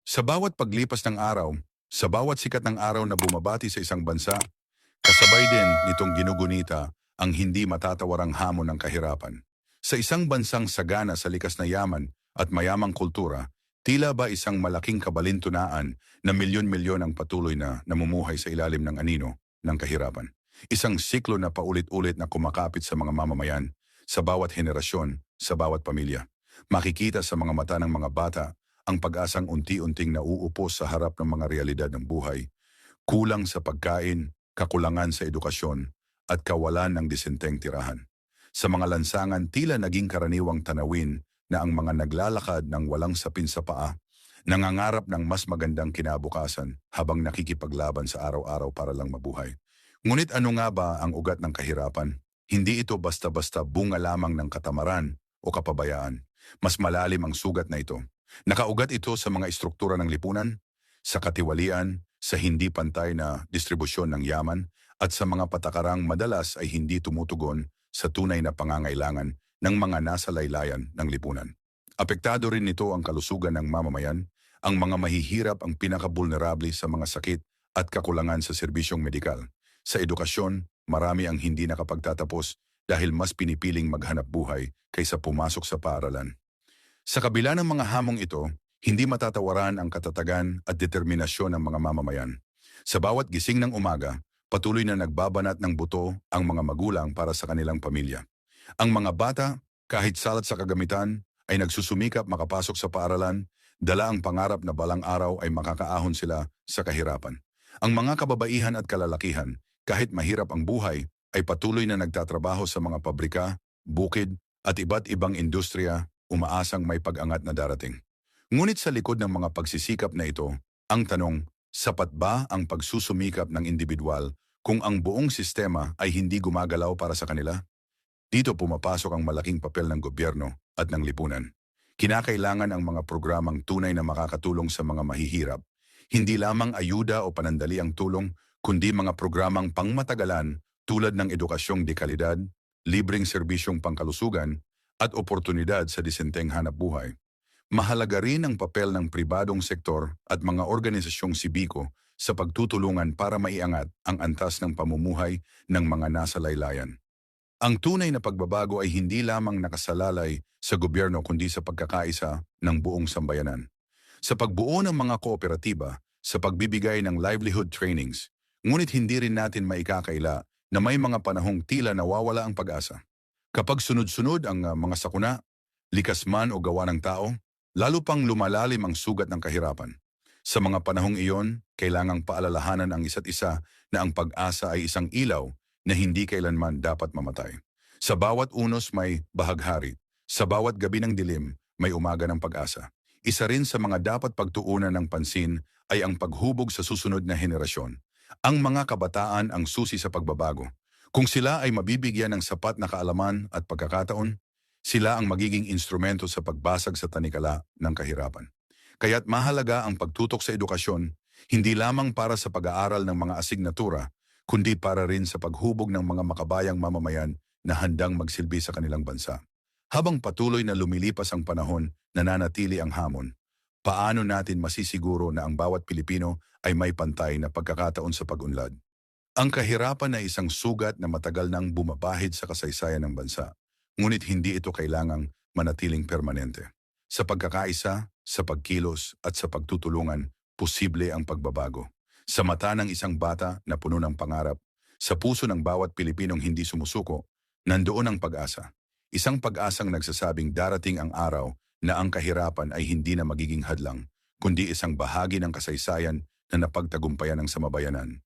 Sa bawat paglipas ng araw, sa bawat sikat ng araw na bumabati sa isang bansa, kasabay din nitong ginugunita ang hindi matatawarang hamon ng kahirapan. Sa isang bansang sagana sa likas na yaman at mayamang kultura, tila ba isang malaking kabalintunaan na milyon-milyon ang patuloy na namumuhay sa ilalim ng anino ng kahirapan. Isang siklo na paulit-ulit na kumakapit sa mga mamamayan, sa bawat henerasyon, sa bawat pamilya. Makikita sa mga mata ng mga bata ang pag-asang unti-unting nauupos sa harap ng mga realidad ng buhay, kulang sa pagkain, kakulangan sa edukasyon, at kawalan ng disenteng tirahan. Sa mga lansangan, tila naging karaniwang tanawin na ang mga naglalakad ng walang sapin sa paa, nangangarap ng mas magandang kinabukasan habang nakikipaglaban sa araw-araw para lang mabuhay. Ngunit ano nga ba ang ugat ng kahirapan? Hindi ito basta-basta bunga lamang ng katamaran o kapabayaan. Mas malalim ang sugat na ito. Nakaugat ito sa mga estruktura ng lipunan, sa katiwalian, sa hindi pantay na distribusyon ng yaman, at sa mga patakarang madalas ay hindi tumutugon sa tunay na pangangailangan ng mga nasa laylayan ng lipunan. Apektado rin nito ang kalusugan ng mamamayan, ang mga mahihirap ang pinakabulnerable sa mga sakit at kakulangan sa serbisyong medikal. Sa edukasyon, marami ang hindi nakapagtatapos dahil mas pinipiling maghanap buhay kaysa pumasok sa paaralan. Sa kabila ng mga hamong ito, hindi matatawaran ang katatagan at determinasyon ng mga mamamayan. Sa bawat gising ng umaga, patuloy na nagbabanat ng buto ang mga magulang para sa kanilang pamilya. Ang mga bata, kahit salat sa kagamitan, ay nagsusumikap makapasok sa paaralan, dala ang pangarap na balang araw ay makakaahon sila sa kahirapan. Ang mga kababaihan at kalalakihan, kahit mahirap ang buhay, ay patuloy na nagtatrabaho sa mga pabrika, bukid, at iba't ibang industriya, umaasang may pag-angat na darating. Ngunit sa likod ng mga pagsisikap na ito, ang tanong, sapat ba ang pagsusumikap ng individual kung ang buong sistema ay hindi gumagalaw para sa kanila? Dito pumapasok ang malaking papel ng gobyerno at ng lipunan. Kinakailangan ang mga programang tunay na makakatulong sa mga mahihirap. Hindi lamang ayuda o panandali ang tulong, kundi mga programang pangmatagalan tulad ng edukasyong dekalidad, libreng serbisyong pangkalusugan, at oportunidad sa disenteng hanap buhay. Mahalaga rin ang papel ng pribadong sektor at mga organisasyong sibiko sa pagtutulungan para maiangat ang antas ng pamumuhay ng mga nasa laylayan. Ang tunay na pagbabago ay hindi lamang nakasalalay sa gobyerno kundi sa pagkakaisa ng buong sambayanan. Sa pagbuo ng mga kooperatiba, sa pagbibigay ng livelihood trainings, ngunit hindi rin natin maikakaila na may mga panahong tila nawawala ang pag-asa. Kapag sunod-sunod ang mga sakuna, likas man o gawa ng tao, lalo pang lumalalim ang sugat ng kahirapan. Sa mga panahong iyon, kailangang paalalahanan ang isa't isa na ang pag-asa ay isang ilaw na hindi kailanman dapat mamatay. Sa bawat unos may bahaghari, sa bawat gabi ng dilim may umaga ng pag-asa. Isa rin sa mga dapat pagtuunan ng pansin ay ang paghubog sa susunod na henerasyon. Ang mga kabataan ang susi sa pagbabago. Kung sila ay mabibigyan ng sapat na kaalaman at pagkakataon, sila ang magiging instrumento sa pagbasag sa tanikala ng kahirapan. Kaya't mahalaga ang pagtutok sa edukasyon, hindi lamang para sa pag-aaral ng mga asignatura, kundi para rin sa paghubog ng mga makabayang mamamayan na handang magsilbi sa kanilang bansa. Habang patuloy na lumilipas ang panahon, nananatili ang hamon. Paano natin masisiguro na ang bawat Pilipino ay may pantay na pagkakataon sa pag-unlad? Ang kahirapan ay isang sugat na matagal nang bumabahid sa kasaysayan ng bansa, ngunit hindi ito kailangang manatiling permanente. Sa pagkakaisa, sa pagkilos at sa pagtutulungan, posible ang pagbabago. Sa mata ng isang bata na puno ng pangarap, sa puso ng bawat Pilipinong hindi sumusuko, nandoon ang pag-asa. Isang pag-asang nagsasabing darating ang araw na ang kahirapan ay hindi na magiging hadlang, kundi isang bahagi ng kasaysayan na napagtagumpayan ng samabayanan.